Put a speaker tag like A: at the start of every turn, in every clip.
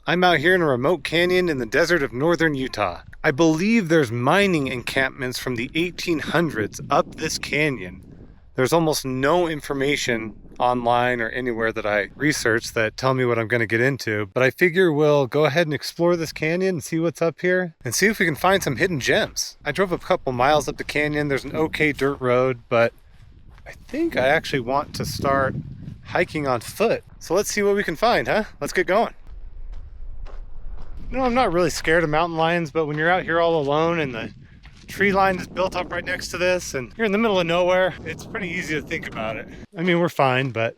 A: I'm out here in a remote canyon in the desert of northern Utah. I believe there's mining encampments from the 1800s up this canyon. There's almost no information online or anywhere that I researched that tell me what I'm going to get into, but I figure we'll go ahead and explore this canyon and see what's up here and see if we can find some hidden gems. I drove a couple miles up the canyon. There's an okay dirt road, but I think I actually want to start hiking on foot. So let's see what we can find, huh? Let's get going. You know, I'm not really scared of mountain lions, but when you're out here all alone and the tree line is built up right next to this and you're in the middle of nowhere, it's pretty easy to think about it. I mean, we're fine, but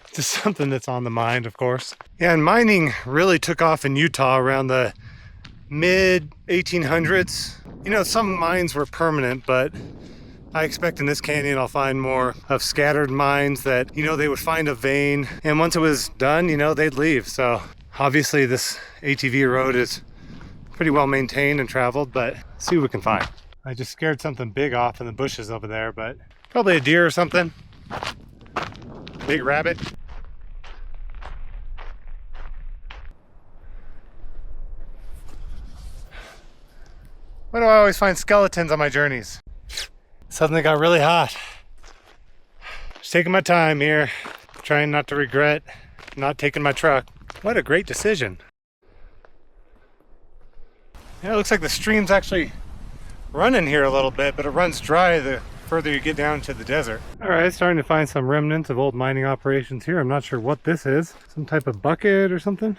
A: it's just something that's on the mind, of course. Yeah, and mining really took off in Utah around the mid 1800s. You know, some mines were permanent, but I expect in this canyon I'll find more of scattered mines that, you know, they would find a vein, and once it was done, you know, they'd leave. So obviously this ATV road is pretty well maintained and traveled, but let's see what we can find. I just scared something big off in the bushes over there, but probably a deer or something. Big rabbit. Why do I always find skeletons on my journeys? Suddenly got really hot. Just taking my time here, trying not to regret not taking my truck. What a great decision. Yeah, it looks like the stream's actually running here a little bit, but it runs dry the further you get down to the desert. All right, starting to find some remnants of old mining operations here. I'm not sure what this is. Some type of bucket or something.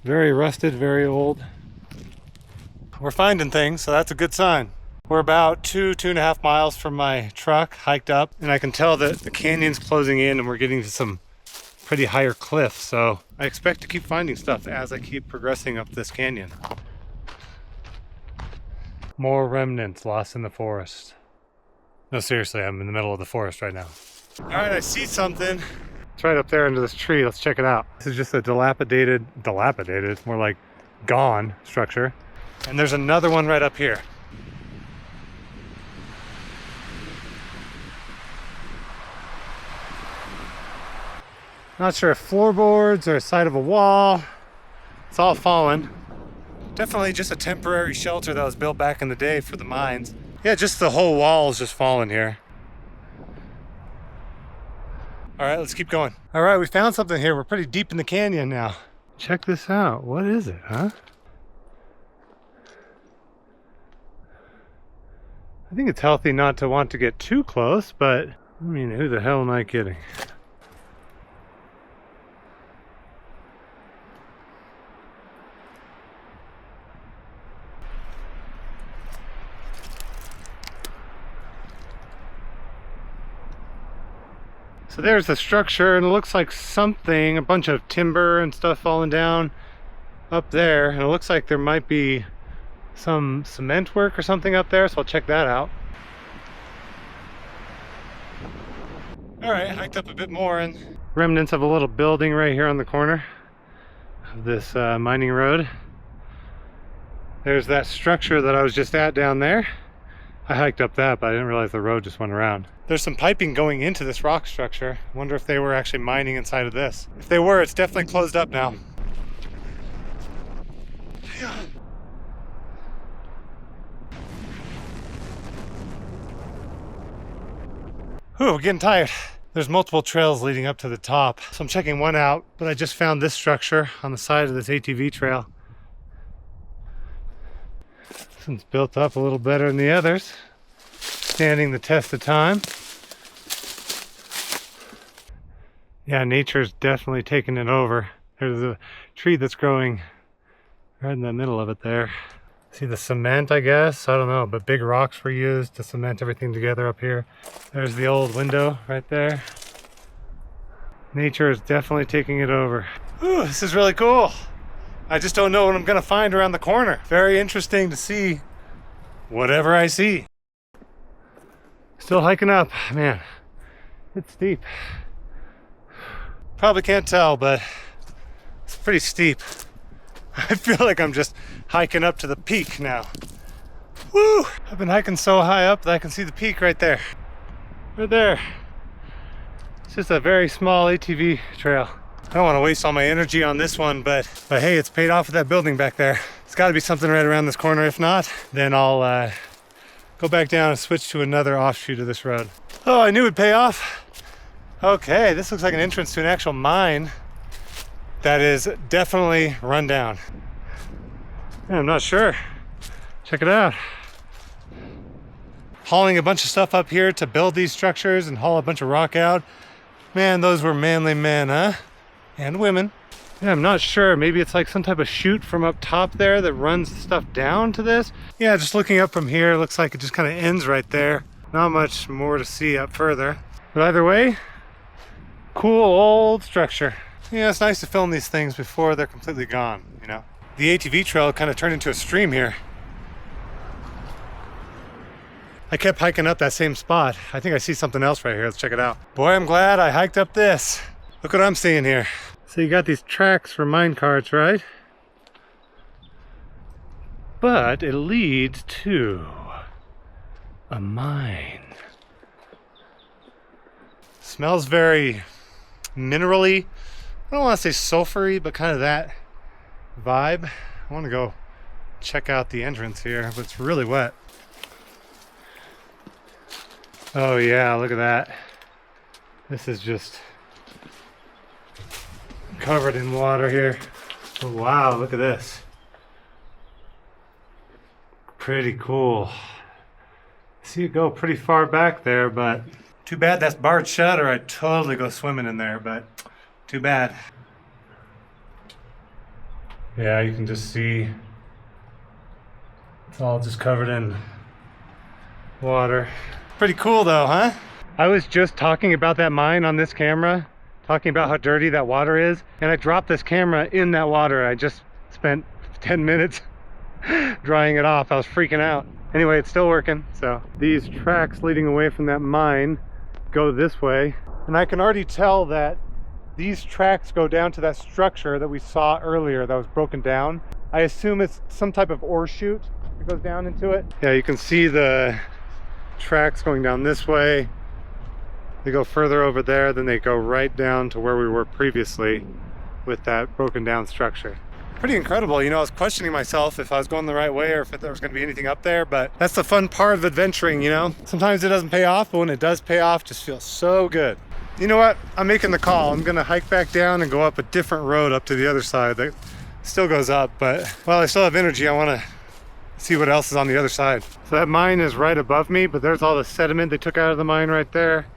A: Very rusted, very old. We're finding things, so that's a good sign. We're about 2.5 miles from my truck, hiked up, and I can tell that the canyon's closing in and we're getting to some pretty higher cliffs. So I expect to keep finding stuff as I keep progressing up this canyon. More remnants lost in the forest. No, seriously, I'm in the middle of the forest right now. All right, I see something. It's right up there under this tree. Let's check it out. This is just a dilapidated, it's more like gone structure. And there's another one right up here. Not sure if floorboards or side of a wall. It's all fallen. Definitely just a temporary shelter that was built back in the day for the mines. Yeah, just the whole wall is just fallen here. All right, let's keep going. All right, we found something here. We're pretty deep in the canyon now. Check this out. What is it, huh? I think it's healthy not to want to get too close, but I mean, who the hell am I kidding? So there's the structure, and it looks like something, a bunch of timber and stuff falling down up there, and it looks like there might be some cement work or something up there, so I'll check that out. All right, hiked up a bit more, and remnants of a little building right here on the corner of this mining road. There's that structure that I was just at down there. I hiked up that, but I didn't realize the road just went around. There's some piping going into this rock structure. I wonder if they were actually mining inside of this. If they were, it's definitely closed up now. Ooh, getting tired. There's multiple trails leading up to the top, so I'm checking one out, but I just found this structure on the side of this ATV trail. This one's built up a little better than the others, standing the test of time. Yeah, nature's definitely taking it over. There's a tree that's growing right in the middle of it there. See the cement, I guess? I don't know, but big rocks were used to cement everything together up here. There's the old window right there. Nature is definitely taking it over. Ooh, this is really cool. I just don't know what I'm gonna find around the corner. Very interesting to see whatever I see. Still hiking up, man. It's steep. Probably can't tell, but it's pretty steep. I feel like I'm just hiking up to the peak now. Woo! I've been hiking so high up that I can see the peak right there. Right there. It's just a very small ATV trail. I don't want to waste all my energy on this one, but hey, it's paid off with that building back there. It's got to be something right around this corner. If not, then I'll go back down and switch to another offshoot of this road. Oh, I knew it'd pay off. Okay, this looks like an entrance to an actual mine that is definitely run down. Yeah, I'm not sure. Check it out. Hauling a bunch of stuff up here to build these structures and haul a bunch of rock out. Man, those were manly men, huh? And women. Yeah, I'm not sure. Maybe it's like some type of chute from up top there that runs stuff down to this. Yeah, just looking up from here, looks like it just kind of ends right there. Not much more to see up further. But either way, cool old structure. Yeah, it's nice to film these things before they're completely gone, you know? The ATV trail kind of turned into a stream here. I kept hiking up that same spot. I think I see something else right here. Let's check it out. Boy, I'm glad I hiked up this. Look what I'm seeing here. So you got these tracks for mine carts, right? But it leads to a mine. Smells very minerally. I don't want to say sulfury, but kind of that vibe. I want to go check out the entrance here, but it's really wet. Oh yeah, look at that. This is just covered in water here. Oh, wow, look at this. Pretty cool. See it go pretty far back there, but too bad that's barred shut, or I'd totally go swimming in there, but too bad. Yeah, you can just see it's all just covered in water. Pretty cool though, huh? I was just talking about that mine on this camera, talking about how dirty that water is, and I dropped this camera in that water. I just spent 10 minutes drying it off. I was freaking out. Anyway, it's still working. So these tracks leading away from that mine go this way, and I can already tell that these tracks go down to that structure that we saw earlier that was broken down. I assume it's some type of ore chute that goes down into it. Yeah, you can see the tracks going down this way. They go further over there, then they go right down to where we were previously with that broken down structure. Pretty incredible. You know, I was questioning myself if I was going the right way or if there was going to be anything up there, but that's the fun part of adventuring, you know? Sometimes it doesn't pay off, but when it does pay off, it just feels so good. You know what? I'm making the call. I'm going to hike back down and go up a different road up to the other side that still goes up, but while I still have energy, I want to see what else is on the other side. So that mine is right above me, but there's all the sediment they took out of the mine right there.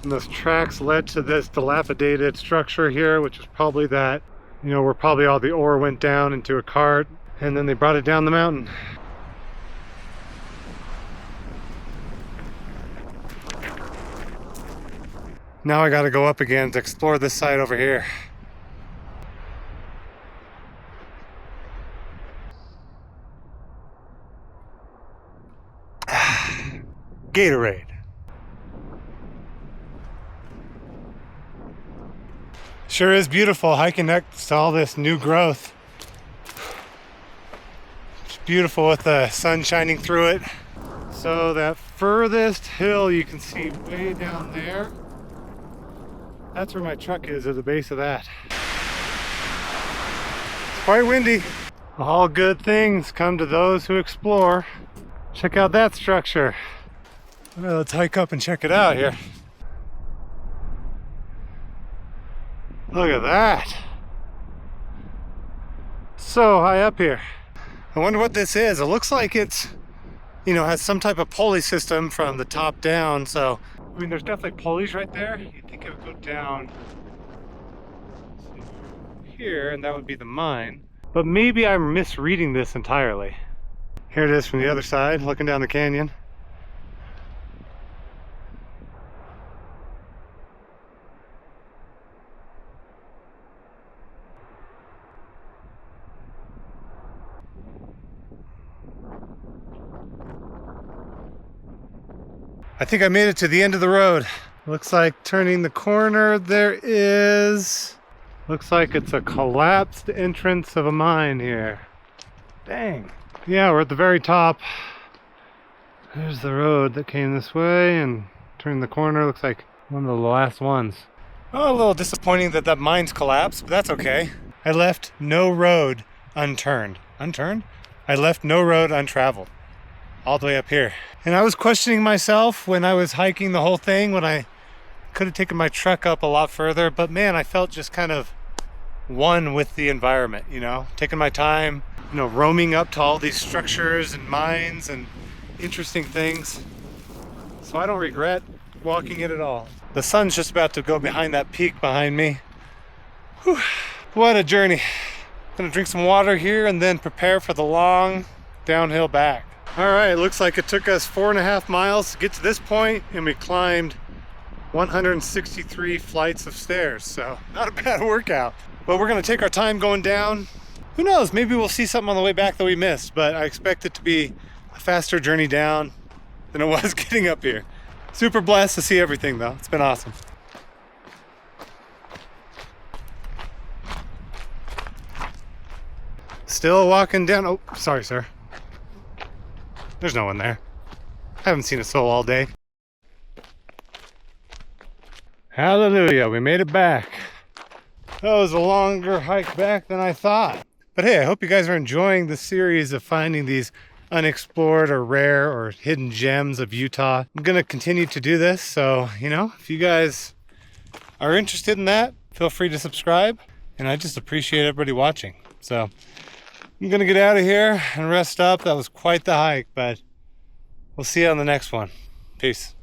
A: And those tracks led to this dilapidated structure here, which is probably that, you know, where probably all the ore went down into a cart, and then they brought it down the mountain. Now I gotta go up again to explore this side over here. Gatorade. Sure is beautiful hiking next to all this new growth. It's beautiful with the sun shining through it. So that furthest hill you can see way down there, that's where my truck is, at the base of that. It's quite windy. All good things come to those who explore. Check out that structure. Well, let's hike up and check it out here. Look at that. So high up here. I wonder what this is. It looks like it's, you know, has some type of pulley system from the top down. So, I mean, there's definitely pulleys right there. You'd think it would go down here, and that would be the mine. But maybe I'm misreading this entirely. Here it is from the other side, looking down the canyon. I think I made it to the end of the road. Looks like turning the corner there is... Looks like it's a collapsed entrance of a mine here. Dang. Yeah, we're at the very top. There's the road that came this way, and turning the corner looks like one of the last ones. Oh, a little disappointing that that mine's collapsed, but that's okay. I left no road unturned. Unturned? I left no road untraveled. All the way up here. And I was questioning myself when I was hiking the whole thing, when I could have taken my truck up a lot further, but man, I felt just kind of one with the environment, you know, taking my time, you know, roaming up to all these structures and mines and interesting things. So I don't regret walking it at all. The sun's just about to go behind that peak behind me. Whew. What a journey. Gonna drink some water here and then prepare for the long downhill back. All right, looks like it took us 4.5 miles to get to this point, and we climbed 163 flights of stairs, so not a bad workout. But we're gonna take our time going down. Who knows, maybe we'll see something on the way back that we missed, but I expect it to be a faster journey down than it was getting up here. Super blessed to see everything though, it's been awesome. Still walking down, oh, sorry sir. There's no one there. I haven't seen a soul all day. Hallelujah, we made it back. That was a longer hike back than I thought. But hey, I hope you guys are enjoying the series of finding these unexplored or rare or hidden gems of Utah. I'm gonna continue to do this, so, you know, if you guys are interested in that, feel free to subscribe. And I just appreciate everybody watching. So, I'm gonna get out of here and rest up. That was quite the hike, but we'll see you on the next one. Peace.